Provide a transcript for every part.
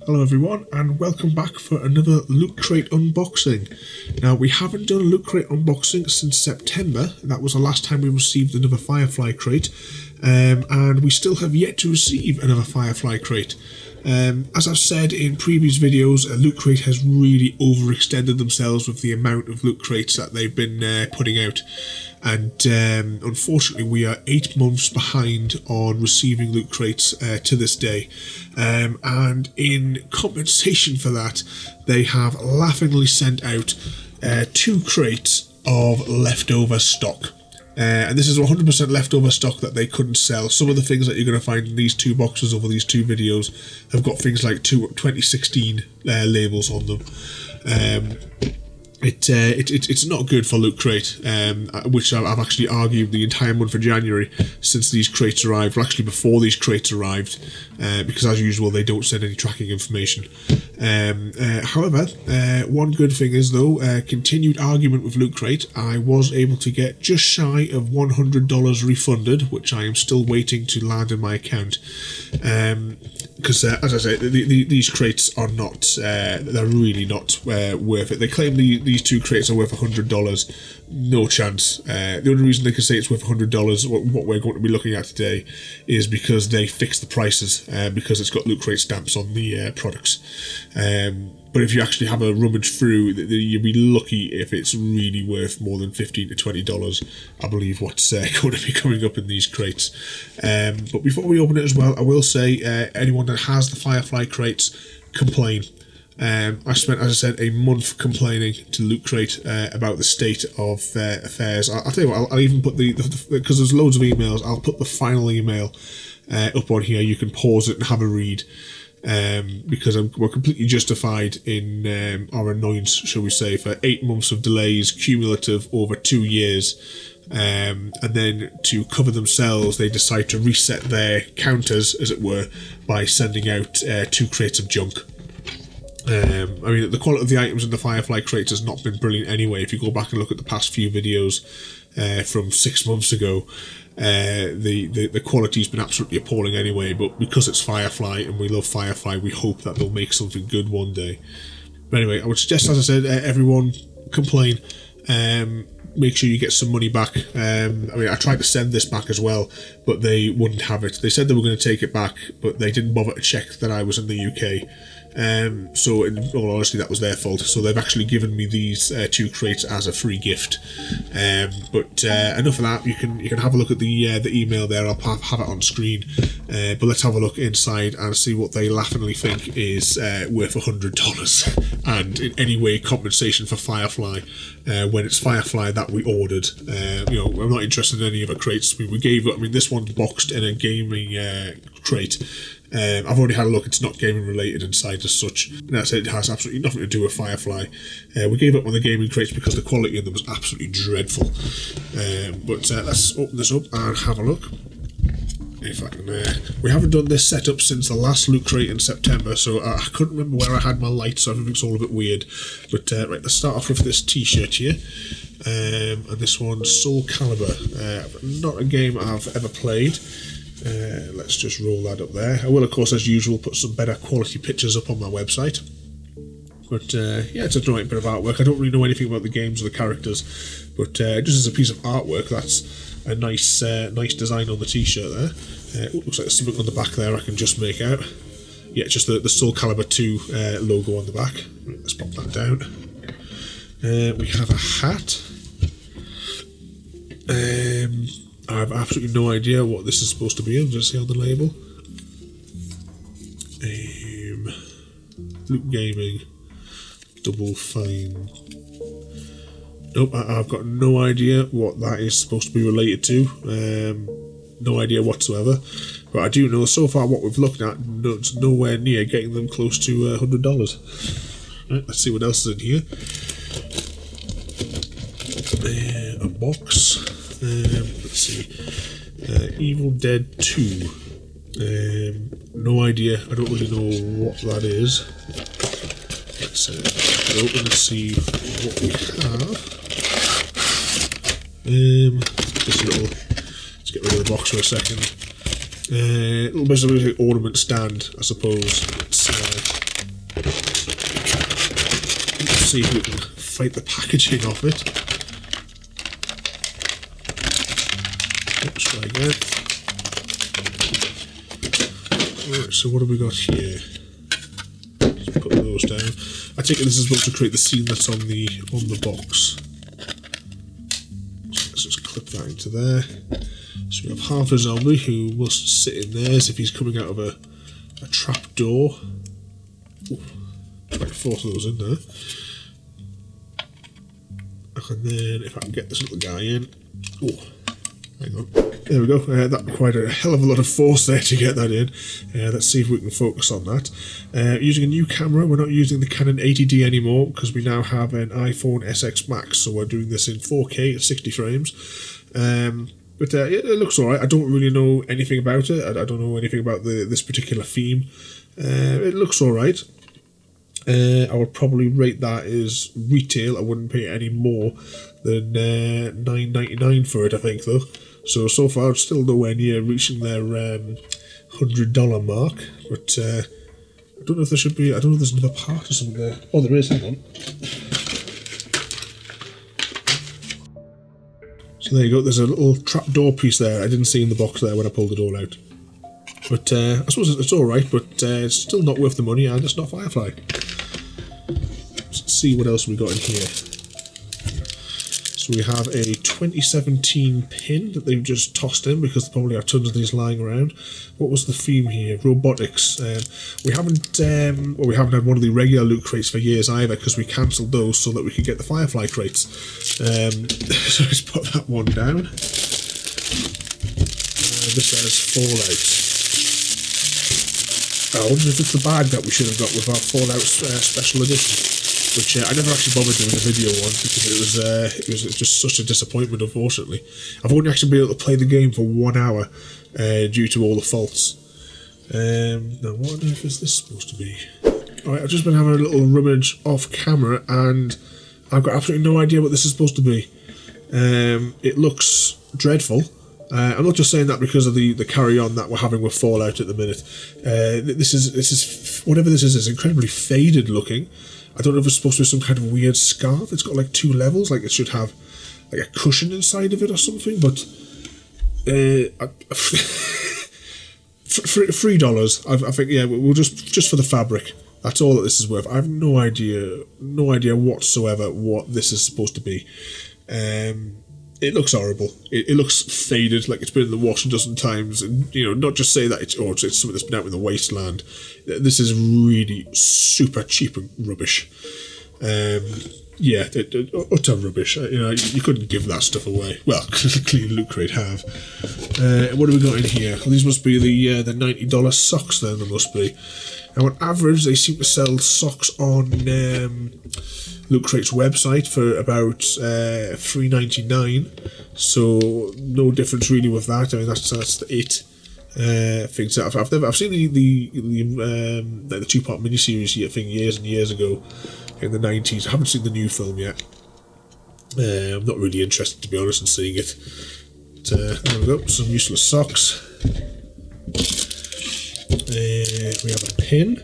Hello everyone, and welcome back for another Loot Crate unboxing. Now, we haven't done a Loot Crate unboxing since September. That was the last time we received another Firefly crate, and we still have yet to receive another Firefly crate. As I've said in previous videos, Loot Crate has really overextended themselves with the amount of Loot Crates that they've been putting out, and unfortunately we are 8 months behind on receiving Loot Crates to this day, and in compensation for that they have laughingly sent out 2 crates of leftover stock. And this is 100% leftover stock that they couldn't sell. Some of the things that you're going to find in these 2 boxes over these 2 videos have got things like 2016 labels on them. It's not good for Loot Crate, which I've actually argued the entire month of January since these crates arrived, or actually before these crates arrived, because as usual they don't send any tracking information. However, one good thing is though, continued argument with Loot Crate, I was able to get just shy of $100 refunded, which I am still waiting to land in my account. Because as I say, these crates are not, they're really not worth it. They claim these 2 crates are worth $100. No chance. The only reason they can say it's worth $100, what we're going to be looking at today, is because they fixed the prices, because it's got Loot Crate stamps on the products. But if you actually have a rummage through, you'll be lucky if it's really worth more than $15 to $20, I believe, what's going to be coming up in these crates. But before we open it as well, I will say, anyone that has the Firefly crates, complain. I spent, as I said, a month complaining to Loot Crate about the state of affairs. I'll tell you what, I'll even put because there's loads of emails, I'll put the final email up on here. You can pause it and have a read. Because we're completely justified in our annoyance, shall we say, for 8 months of delays, cumulative over 2 years, and then to cover themselves, they decide to reset their counters, as it were, by sending out 2 crates of junk. I mean, the quality of the items in the Firefly crates has not been brilliant anyway. If you go back and look at the past few videos from 6 months ago, the quality's been absolutely appalling anyway, but because it's Firefly and we love Firefly, we hope that they'll make something good one day. But anyway, I would suggest, as I said, everyone complain. Make sure you get some money back. I mean, I tried to send this back as well, but they wouldn't have it. They said they were going to take it back, but they didn't bother to check that I was in the UK. So in all honesty, that was their fault. So they've actually given me these 2 crates as a free gift. But enough of that. You can have a look at the email there. I'll have it on screen. But let's have a look inside and see what they laughingly think is worth $100, and in any way compensation for Firefly, when it's Firefly that we ordered. You know, I'm not interested in any other crates. We gave up. I mean, this one's boxed in a gaming crate. I've already had a look, it's not gaming related inside as such. And that's it, it has absolutely nothing to do with Firefly. We gave up on the gaming crates because the quality in them was absolutely dreadful. But let's open this up and have a look. If I can, we haven't done this setup since the last Loot Crate in September, so I couldn't remember where I had my lights, so everything's all a bit weird. But right, let's start off with this t-shirt here. And this one's Soul Calibur. Not a game I've ever played. Let's just roll that up there. I will, of course, as usual, put some better quality pictures up on my website. But yeah, it's a nice bit of artwork. I don't really know anything about the games or the characters, but just as a piece of artwork, that's a nice design on the t-shirt there. Looks like there's something on the back there I can just make out. Yeah, just the Soul Calibur 2 logo on the back. Let's pop that down. We have a hat. I have absolutely no idea what this is supposed to be. I'm just see on the label. Loot Gaming Double Fine. Nope, I've got no idea what that is supposed to be related to. No idea whatsoever. But I do know so far what we've looked at, it's nowhere near getting them close to $100. Right, let's see what else is in here. A box. Let's see. Evil Dead 2. No idea. I don't really know what that is. Let's open and see what we have. Just a little. Let's get rid of the box for a second. A little bit of an ornament stand, I suppose. It's see if we can fight the packaging of it. Let's try again. Alright, so what have we got here? Let's put those down. I take it this is supposed to create the scene that's on the box. So let's just clip that into there. So we have half a zombie who must sit in there as if he's coming out of a trap door. Ooh, try to force those in there. And then if I can get this little guy in. Oh, hang on. There we go. That required a hell of a lot of force there to get that in. Let's see if we can focus on that. Using a new camera, we're not using the Canon 80D anymore because we now have an iPhone SX Max, so we're doing this in 4K at 60 frames. But yeah, it looks alright. I don't really know anything about it. I don't know anything about this particular theme. It looks alright. I would probably rate that as retail. I wouldn't pay any more than $9.99 for it, I think, though. So far, I'm still nowhere near reaching their $100 mark. But I don't know if there should be. I don't know if there's another part or something there. Oh, there is. Hang on. So there you go. There's a little trapdoor piece there. I didn't see in the box there when I pulled it all out. But I suppose it's all right. But it's still not worth the money, and it's not Firefly. Let's see what else we got in here. So we have a 2017 pin that they've just tossed in because they probably have tons of these lying around. What was the theme here? Robotics. We haven't had one of the regular loot crates for years either because we cancelled those so that we could get the Firefly crates. So let's put that one down. This says Fallout. I wonder if it's the bag that we should have got with our Fallout special edition. Which I never actually bothered doing a video on because it was just such a disappointment, unfortunately. I've only actually been able to play the game for 1 hour due to all the faults. Now, what on earth is this supposed to be? Alright, I've just been having a little rummage off camera and I've got absolutely no idea what this is supposed to be. It looks dreadful. I'm not just saying that because of the carry-on that we're having with Fallout at the minute. This is whatever this is incredibly faded looking. I don't know if it's supposed to be some kind of weird scarf. It's got like 2 levels, like it should have like a cushion inside of it or something, but $3. I think, yeah, we'll just for the fabric. That's all that this is worth. I have no idea whatsoever what this is supposed to be. It looks horrible. It looks faded, like it's been in the wash a dozen times. And, you know, not just say that it's something that's been out in the wasteland. This is really super cheap and rubbish. Yeah, utter rubbish. You know, you couldn't give that stuff away. Well, clearly Loot Crate have. What do we got in here? Well, these must be the $90 socks then, there must be. Now, on average, they seem to sell socks on Loot Crate's website for about $3.99. So no difference really with that. I mean, that's it. Things that I've seen the 2-part miniseries thing years and years ago in the 90s. I haven't seen the new film yet. I'm not really interested, to be honest, in seeing it. But, there we go. Some useless socks. We have a pin.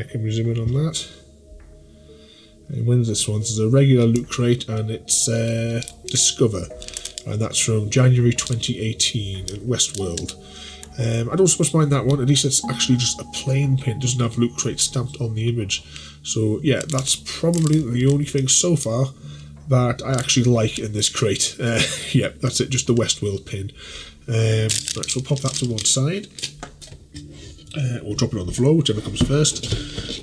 Can we zoom in on that? And when's this one? This is a regular Loot Crate and it's Discover. And that's from January 2018 at Westworld. I don't suppose mind that one. At least it's actually just a plain pin. It doesn't have Loot Crate stamped on the image. So yeah, that's probably the only thing so far that I actually like in this crate. Yeah, that's it. Just the Westworld pin. Right, so we'll pop that to one side. Or drop it on the floor, whichever comes first.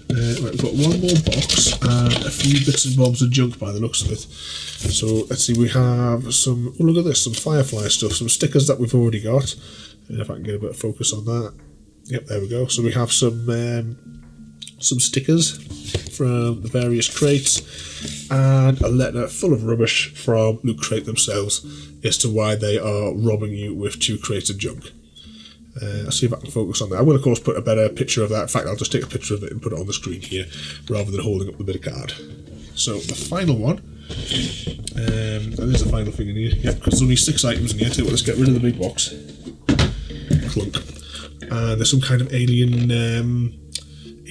Right, we've got one more box and a few bits and bobs of junk by the looks of it. So let's see, we have some, oh look at this, some Firefly stuff, some stickers that we've already got. And if I can get a bit of focus on that. Yep, there we go. So we have some stickers from the various crates and a letter full of rubbish from Loot Crate themselves as to why they are robbing you with 2 crates of junk. I'll see if I can focus on that. I will, of course, put a better picture of that. In fact, I'll just take a picture of it and put it on the screen here, rather than holding up the bit of card. So, the final one. That is the final thing in here. Yeah, because there's only 6 items in here. So let's get rid of the big box. Clunk. And there's some kind of alien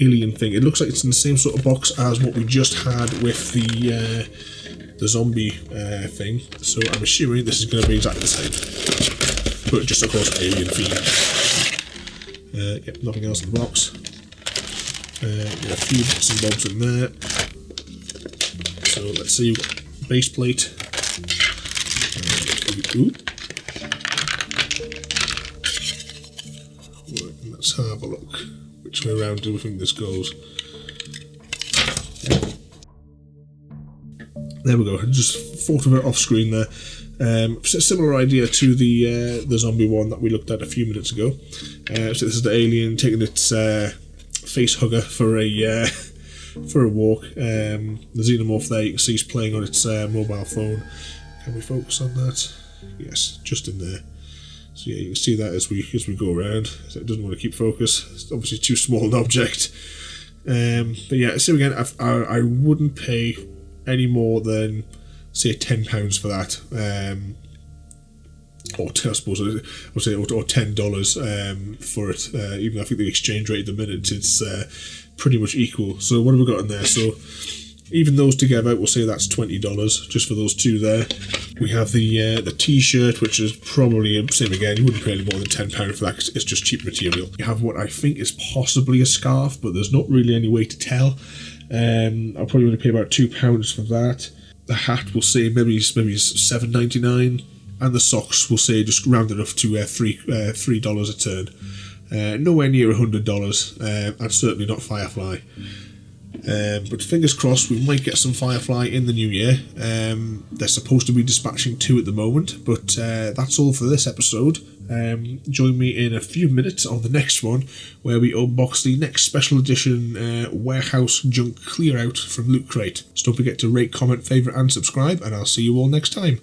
alien thing. It looks like it's in the same sort of box as what we just had with the zombie thing. So I'm assuming this is going to be exactly the same, but just of course alien themed. Yep, nothing else in the box. Got a few bits and bobs in there. So let's see, base plate. Right, let's have a look. Which way around do we think this goes? There we go. I just thought of it off screen there. Similar idea to the zombie one that we looked at a few minutes ago. So this is the alien taking its face hugger for a walk. The xenomorph there, you can see he's playing on its mobile phone. Can we focus on that? Yes, just in there. So yeah, you can see that as we go around. So it doesn't want to keep focus. It's obviously too small an object. But yeah, so again, I wouldn't pay any more than say £10 for that. Or I suppose I would say or $10 for it. Even I think the exchange rate at the minute it's pretty much equal. So what have we got in there? So even those together, we'll say that's $20 just for those two there. We have the t-shirt, which is probably same again. You wouldn't pay any more than £10 for that because it's just cheap material. You have what I think is possibly a scarf, but there's not really any way to tell. I'll probably only pay about £2 for that. The hat will say maybe $7.99, and the socks will say just rounded off to $3 a turn. Nowhere near $100, and certainly not Firefly. But fingers crossed, we might get some Firefly in the new year. They're supposed to be dispatching 2 at the moment, but that's all for this episode. Join me in a few minutes on the next one, where we unbox the next special edition warehouse junk clear out from Loot Crate. So don't forget to rate, comment, favourite and subscribe, and I'll see you all next time.